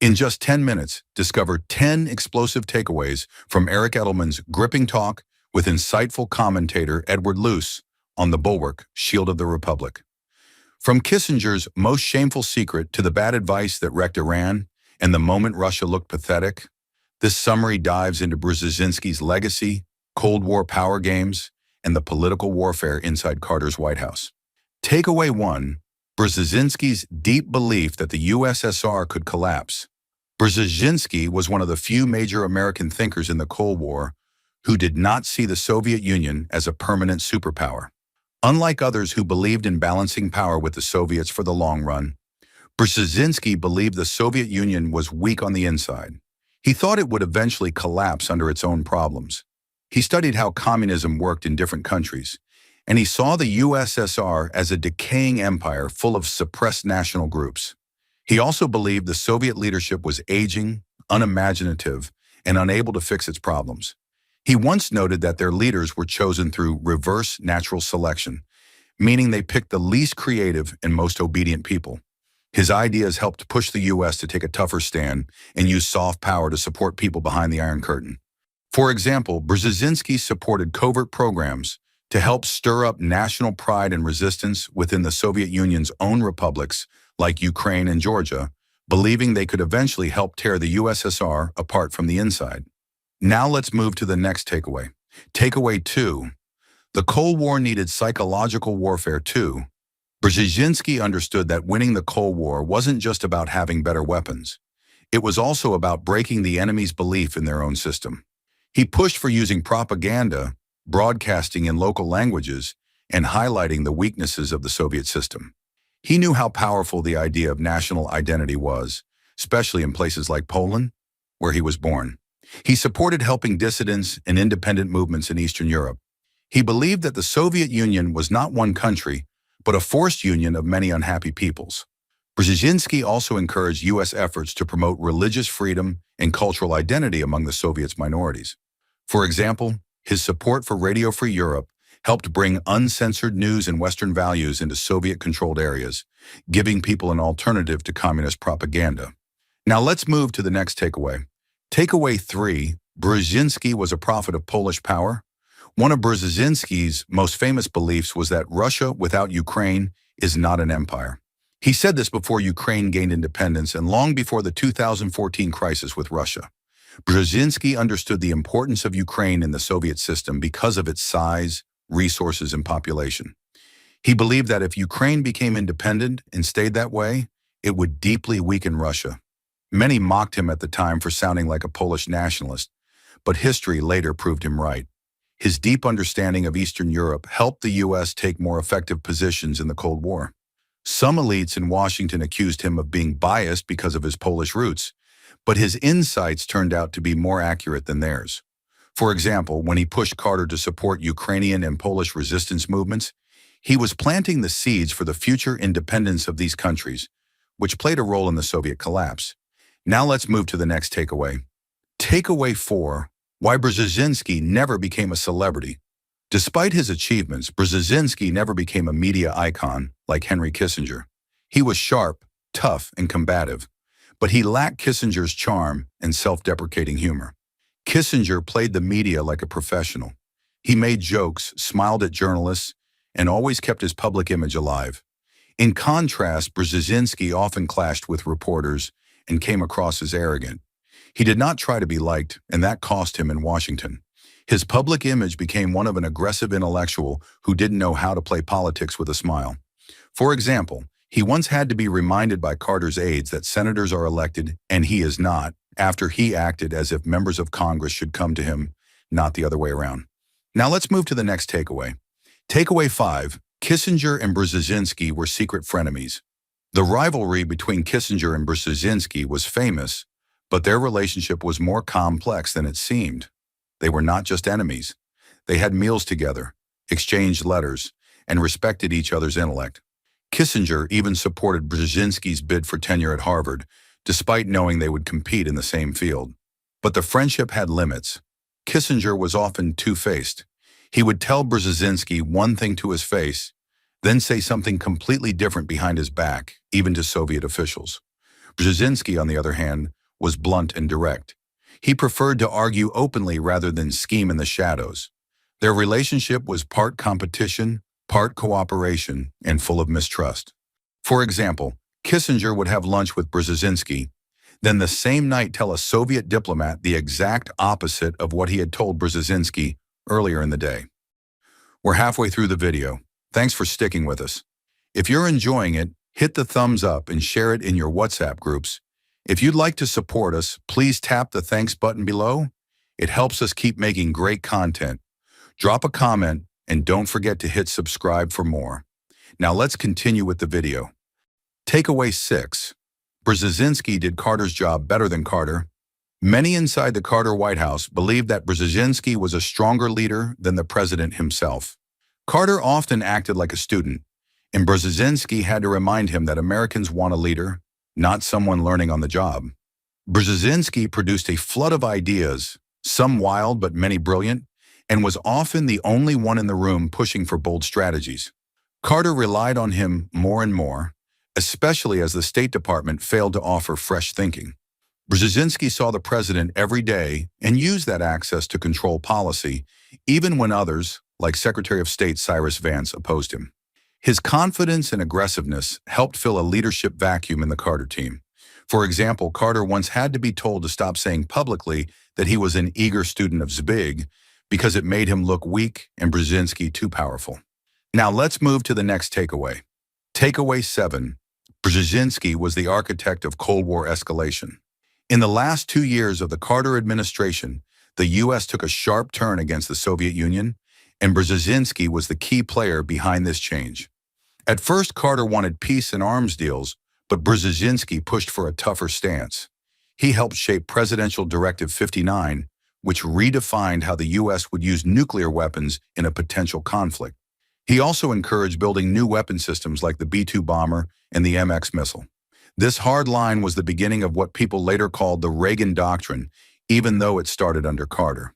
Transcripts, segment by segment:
In just 10 minutes, discover 10 explosive takeaways from Eric Edelman's gripping talk with insightful commentator Edward Luce on the Bulwark, Shield of the Republic. From Kissinger's most shameful secret to the bad advice that wrecked Iran and the moment Russia looked pathetic, this summary dives into Brzezinski's legacy, Cold War power games, and the political warfare inside Carter's White House. Takeaway 1. Brzezinski's deep belief that the USSR could collapse. Brzezinski was one of the few major American thinkers in the Cold War who did not see the Soviet Union as a permanent superpower. Unlike others who believed in balancing power with the Soviets for the long run, Brzezinski believed the Soviet Union was weak on the inside. He thought it would eventually collapse under its own problems. He studied how communism worked in different countries, and he saw the USSR as a decaying empire full of suppressed national groups. He also believed the Soviet leadership was aging, unimaginative, and unable to fix its problems. He once noted that their leaders were chosen through reverse natural selection, meaning they picked the least creative and most obedient people. His ideas helped push the U.S. to take a tougher stand and use soft power to support people behind the Iron Curtain. For example, Brzezinski supported covert programs to help stir up national pride and resistance within the Soviet Union's own republics like Ukraine and Georgia, believing they could eventually help tear the USSR apart from the inside. Now let's move to the next takeaway. Takeaway 2. The Cold War needed psychological warfare too. Brzezinski understood that winning the Cold War wasn't just about having better weapons. It was also about breaking the enemy's belief in their own system. He pushed for using propaganda, broadcasting in local languages, and highlighting the weaknesses of the Soviet system. He knew how powerful the idea of national identity was, especially in places like Poland, where he was born. He supported helping dissidents and independent movements in Eastern Europe. He believed that the Soviet Union was not one country, but a forced union of many unhappy peoples. Brzezinski also encouraged U.S. efforts to promote religious freedom and cultural identity among the Soviets' minorities. For example, his support for Radio Free Europe helped bring uncensored news and Western values into Soviet-controlled areas, giving people an alternative to communist propaganda. Now let's move to the next takeaway. Takeaway 3. Brzezinski was a prophet of Polish power. One of Brzezinski's most famous beliefs was that Russia without Ukraine is not an empire. He said this before Ukraine gained independence and long before the 2014 crisis with Russia. Brzezinski understood the importance of Ukraine in the Soviet system because of its size, resources, and population. He believed that if Ukraine became independent and stayed that way, it would deeply weaken Russia. Many mocked him at the time for sounding like a Polish nationalist, but history later proved him right. His deep understanding of Eastern Europe helped the U.S. take more effective positions in the Cold War. Some elites in Washington accused him of being biased because of his Polish roots, but his insights turned out to be more accurate than theirs. For example, when he pushed Carter to support Ukrainian and Polish resistance movements, he was planting the seeds for the future independence of these countries, which played a role in the Soviet collapse. Now let's move to the next takeaway. Takeaway 4. Why Brzezinski never became a celebrity. Despite his achievements, Brzezinski never became a media icon like Henry Kissinger. He was sharp, tough, and combative, but he lacked Kissinger's charm and self-deprecating humor. Kissinger played the media like a professional. He made jokes, smiled at journalists, and always kept his public image alive. In contrast, Brzezinski often clashed with reporters and came across as arrogant. He did not try to be liked, and that cost him in Washington. His public image became one of an aggressive intellectual who didn't know how to play politics with a smile. For example, he once had to be reminded by Carter's aides that senators are elected and he is not, after he acted as if members of Congress should come to him, not the other way around. Now let's move to the next takeaway. Takeaway 5. Kissinger and Brzezinski were secret frenemies. The rivalry between Kissinger and Brzezinski was famous, but their relationship was more complex than it seemed. They were not just enemies. They had meals together, exchanged letters, and respected each other's intellect. Kissinger even supported Brzezinski's bid for tenure at Harvard, despite knowing they would compete in the same field. But the friendship had limits. Kissinger was often two-faced. He would tell Brzezinski one thing to his face, then say something completely different behind his back, even to Soviet officials. Brzezinski, on the other hand, was blunt and direct. He preferred to argue openly rather than scheme in the shadows. Their relationship was part competition, part cooperation, and full of mistrust. For example, Kissinger would have lunch with Brzezinski, then the same night tell a Soviet diplomat the exact opposite of what he had told Brzezinski earlier in the day. We're halfway through the video. Thanks for sticking with us. If you're enjoying it, hit the thumbs up and share it in your WhatsApp groups. If you'd like to support us, please tap the thanks button below. It helps us keep making great content. Drop a comment and don't forget to hit subscribe for more. Now let's continue with the video. Takeaway 6. Brzezinski did Carter's job better than Carter. Many inside the Carter White House believed that Brzezinski was a stronger leader than the president himself. Carter often acted like a student, and Brzezinski had to remind him that Americans want a leader, not someone learning on the job. Brzezinski produced a flood of ideas, some wild but many brilliant, and was often the only one in the room pushing for bold strategies. Carter relied on him more and more, especially as the State Department failed to offer fresh thinking. Brzezinski saw the president every day and used that access to control policy, even when others, like Secretary of State Cyrus Vance, opposed him. His confidence and aggressiveness helped fill a leadership vacuum in the Carter team. For example, Carter once had to be told to stop saying publicly that he was an eager student of Zbig because it made him look weak and Brzezinski too powerful. Now let's move to the next takeaway. Takeaway 7. Brzezinski was the architect of Cold War escalation. In the last 2 years of the Carter administration, the U.S. took a sharp turn against the Soviet Union, and Brzezinski was the key player behind this change. At first, Carter wanted peace and arms deals, but Brzezinski pushed for a tougher stance. He helped shape Presidential Directive 59, which redefined how the U.S. would use nuclear weapons in a potential conflict. He also encouraged building new weapon systems like the B-2 bomber and the MX missile. This hard line was the beginning of what people later called the Reagan Doctrine, even though it started under Carter.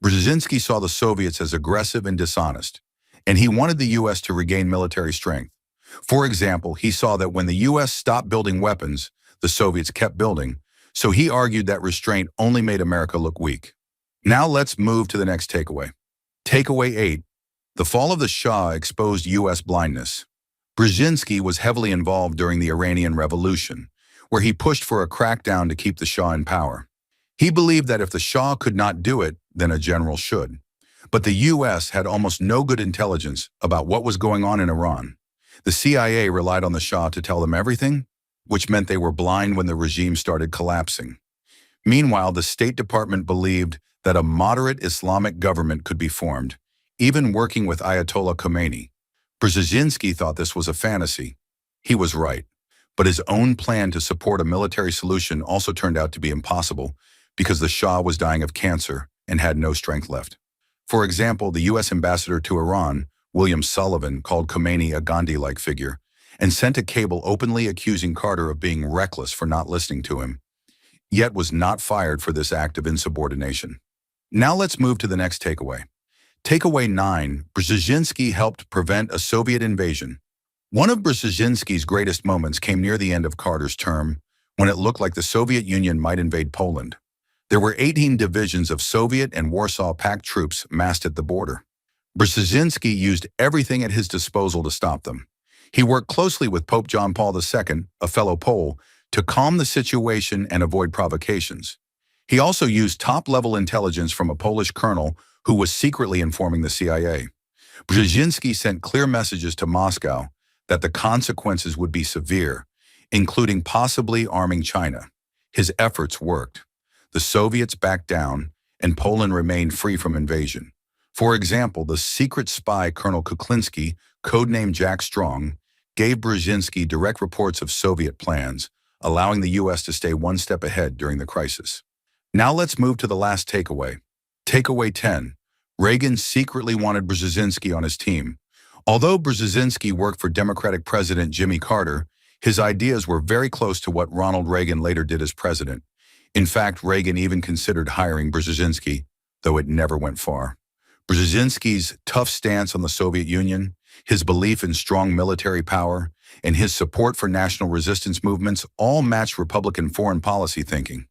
Brzezinski saw the Soviets as aggressive and dishonest, and he wanted the U.S. to regain military strength. For example, he saw that when the U.S. stopped building weapons, the Soviets kept building, so he argued that restraint only made America look weak. Now let's move to the next takeaway. Takeaway 8. The fall of the Shah exposed U.S. blindness. Brzezinski was heavily involved during the Iranian Revolution, where he pushed for a crackdown to keep the Shah in power. He believed that if the Shah could not do it, then a general should. But the U.S. had almost no good intelligence about what was going on in Iran. The CIA relied on the Shah to tell them everything, which meant they were blind when the regime started collapsing. Meanwhile, the State Department believed that a moderate Islamic government could be formed, even working with Ayatollah Khomeini. Brzezinski thought this was a fantasy. He was right, but his own plan to support a military solution also turned out to be impossible because the Shah was dying of cancer and had no strength left. For example, the U.S. ambassador to Iran, William Sullivan, called Khomeini a Gandhi-like figure and sent a cable openly accusing Carter of being reckless for not listening to him, yet was not fired for this act of insubordination. Now let's move to the next takeaway. Takeaway 9. Brzezinski helped prevent a Soviet invasion. One of Brzezinski's greatest moments came near the end of Carter's term, when it looked like the Soviet Union might invade Poland. There were 18 divisions of Soviet and Warsaw Pact troops massed at the border. Brzezinski used everything at his disposal to stop them. He worked closely with Pope John Paul II, a fellow Pole, to calm the situation and avoid provocations. He also used top-level intelligence from a Polish colonel who was secretly informing the CIA. Brzezinski sent clear messages to Moscow that the consequences would be severe, including possibly arming China. His efforts worked. The Soviets backed down, and Poland remained free from invasion. For example, the secret spy Colonel Kuklinski, codenamed Jack Strong, gave Brzezinski direct reports of Soviet plans, allowing the U.S. to stay one step ahead during the crisis. Now let's move to the last takeaway. Takeaway 10. Reagan secretly wanted Brzezinski on his team. Although Brzezinski worked for Democratic President Jimmy Carter, his ideas were very close to what Ronald Reagan later did as president. In fact, Reagan even considered hiring Brzezinski, though it never went far. Brzezinski's tough stance on the Soviet Union, his belief in strong military power, and his support for national resistance movements all matched Republican foreign policy thinking.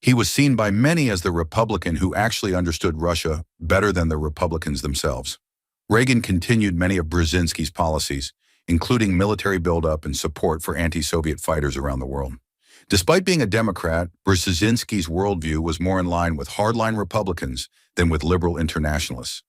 He was seen by many as the Republican who actually understood Russia better than the Republicans themselves. Reagan continued many of Brzezinski's policies, including military buildup and support for anti-Soviet fighters around the world. Despite being a Democrat, Brzezinski's worldview was more in line with hardline Republicans than with liberal internationalists.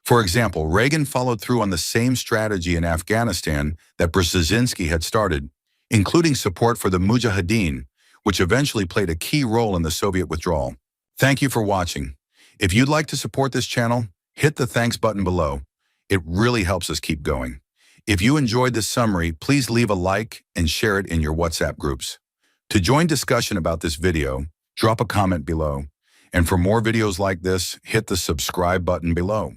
For example, Reagan followed through on the same strategy in Afghanistan that Brzezinski had started, including support for the Mujahideen, which eventually played a key role in the Soviet withdrawal. Thank you for watching. If you'd like to support this channel, hit the thanks button below. It really helps us keep going. If you enjoyed this summary, please leave a like and share it in your WhatsApp groups. To join discussion about this video, drop a comment below. And for more videos like this, hit the subscribe button below.